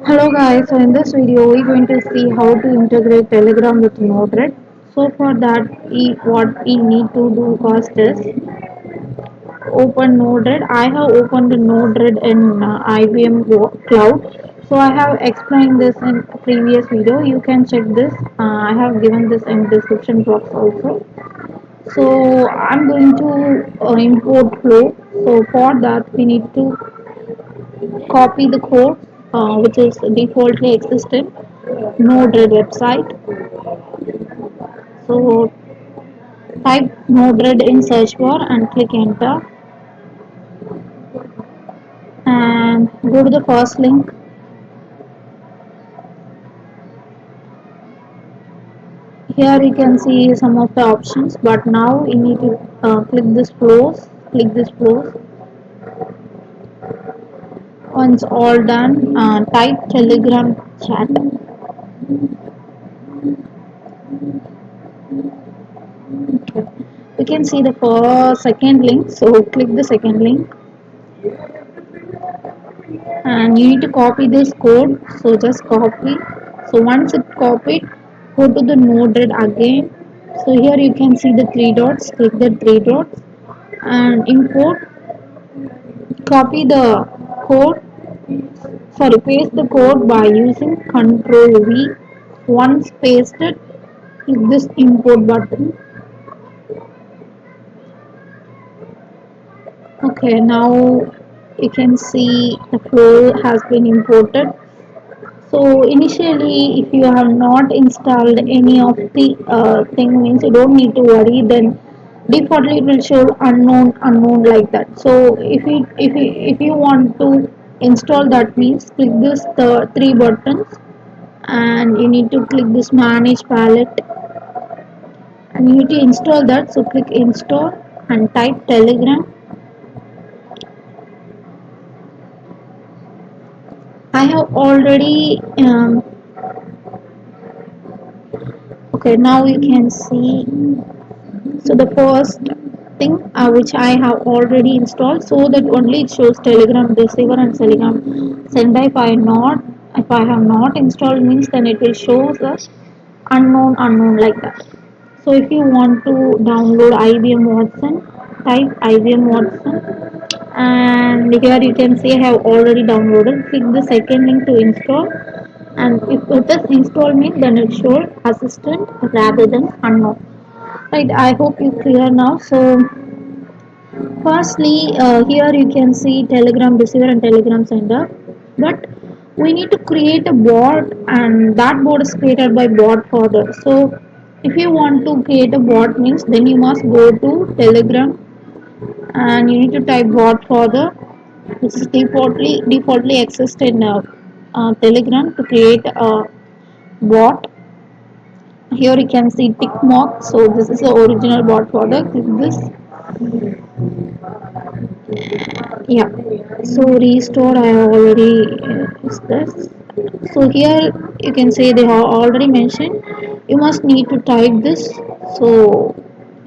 Hello guys, so in this video we're going to see how to integrate Telegram with Node-RED. So for that, what we need to do first is open Node-RED. I have opened Node-RED in IBM Cloud. So I have explained this in previous video. You can check this. I have given this in description box also. So I'm going to import Flow. So for that we need to copy the code which is defaultly existing Node-RED website. So type Node-RED in search bar and click enter and go to the first link. Here you can see some of the options, but now you need to click this flows. Once all done, type Telegram chat. Okay. You can see the first second link, so click the second link and you need to copy this code, so just copy. So once it copied, go to the Node-RED again. So here you can see the three dots, click the three dots and import. Copy the code, sorry, paste the code by using Ctrl V. Once pasted, click this import button. Okay, now you can see the flow has been imported. So initially, if you have not installed any of the thing, means you don't need to worry. Then defaultly it will show unknown like that. So if you want to install, that means click this the three buttons and you need to click this manage palette and you need to install that. So click install and type Telegram. I have already okay, now you can see. So the first thing which I have already installed, so that only it shows Telegram receiver and Telegram sender. If I have not installed, means then it will show the unknown like that. So if you want to download IBM Watson, type IBM Watson and here you can see I have already downloaded. Click the second link to install and if it is installed means then it shows assistant rather than unknown. Right, I hope you clear now. So firstly, here you can see Telegram receiver and Telegram sender, but we need to create a bot and that bot is created by bot further. So if you want to create a bot means then you must go to Telegram and you need to type bot further, which is defaultly exist in Telegram to create a bot. Here you can see tick mark, so this is the original bot further. Click this. Yeah, so restore I have already is this. So here you can say they have already mentioned you must need to type this. So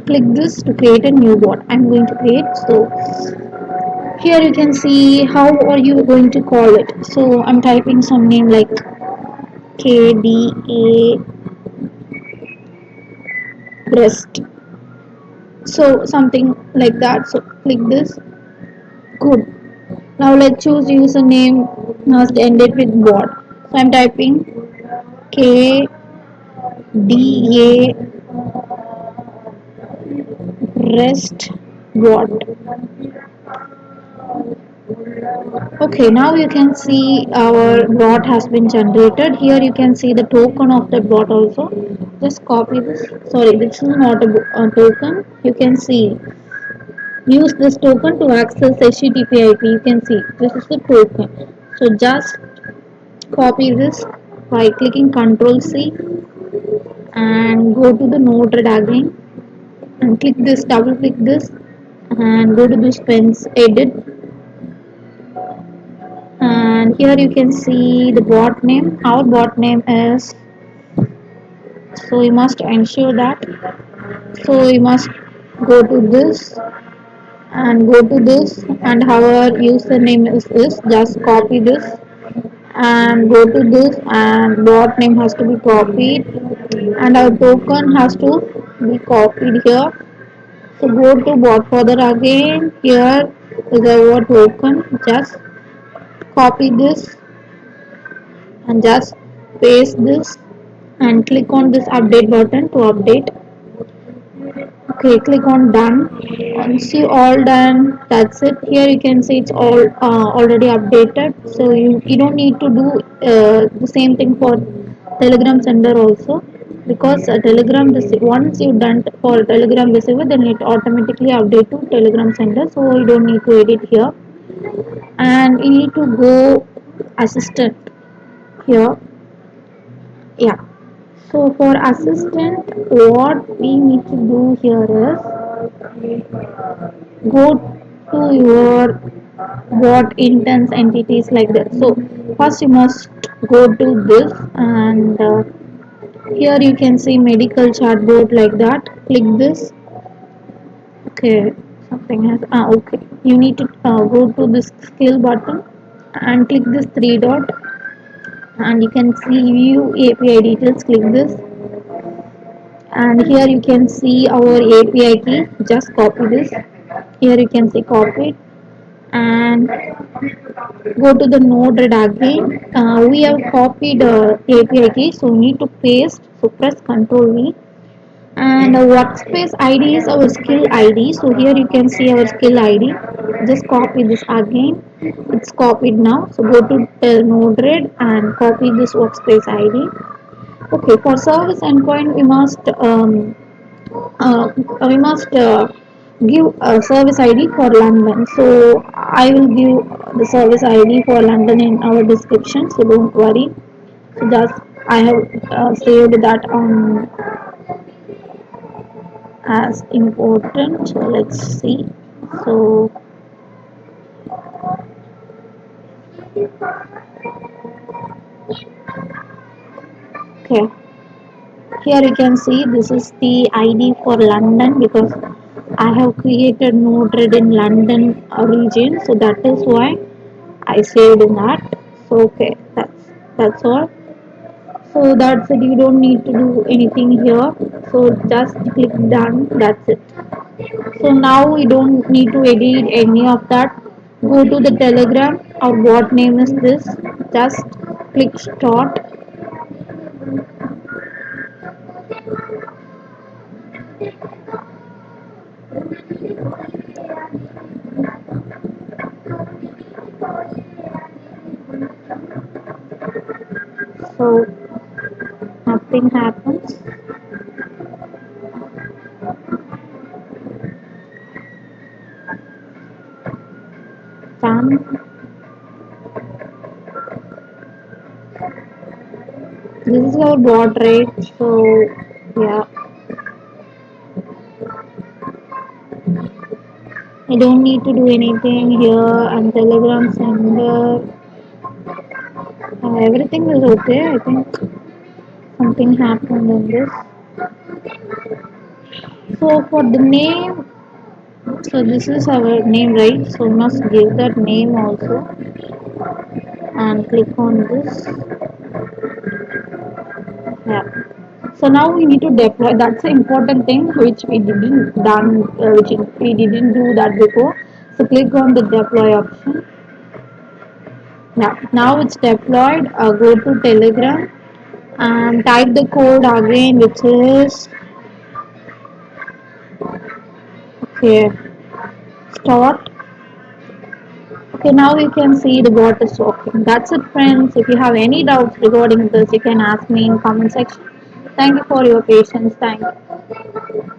click this to create a new bot. I'm going to create. So here you can see how are you going to call it. So I'm typing some name like KDA breast, so something like that. So click this. Good. Now let's choose username must end it with bot. So I'm typing K D A rest bot. Okay, now you can see our bot has been generated. Here you can see the token of the bot also. Just copy this. Sorry, this is not a token. You can see use this token to access HTTP IP. You can see this is the token. So just copy this by clicking Ctrl C and go to the Node-RED again and click this, double click this and go to this pens edit and here you can see the bot name. Our bot name is, so you must ensure that, so you must go to this and go to this and our username is this, just copy this and go to this, and bot name has to be copied, and our token has to be copied here. So go to bot further again. Here is our token. Just copy this and just paste this and click on this update button to update. Okay, click on done. Once you all done, that's it. Here you can see it's all already updated, so you don't need to do the same thing for telegram sender also, because telegram once you done for telegram receiver, then it automatically update to telegram sender, so you don't need to edit here. And you need to go assistant here. Yeah, so for assistant, what we need to do here is go to your what intense entities like that. So first you must go to this, and here you can see medical chatbot like that. Click this. Okay, something has okay, you need to go to this skill button and click this three dot, and you can see view API details. Click this, and here you can see our API key. Just copy this. Here you can see copy, and go to the node red again. We have copied API key, so we need to paste. So press Ctrl V, and the workspace ID is our skill ID. So here you can see our skill ID. Just copy this again. It's copied now. So go to node red and copy this workspace ID. Okay, for service endpoint uh, we must give a service ID for London. So I will give the service ID for London in our description. So don't worry. So just I have saved that on as important. So let's see. So okay, here you can see this is the ID for London, because I have created Node-RED in London region. So that is why I saved in that. So okay, that's all. So that's it, you don't need to do anything here. So just click done, that's it. So now we don't need to edit any of that. Go to the telegram, or what name is this, just click start. So nothing happens. Done. This is our bot rate. So yeah, I don't need to do anything here. And telegram sender, everything is okay. I think something happened in this. So for the name, so this is our name, right? So we must give that name also, and click on this. Yeah. So now we need to deploy. That's the important thing which we didn't done, which we didn't do that before. So click on the deploy option. Yeah. Now it's deployed. Go to Telegram and type the code again, which is okay. Start. Okay, now you can see the bot is working. That's it, friends. If you have any doubts regarding this, you can ask me in comment section. Thank you for your patience. Thank you.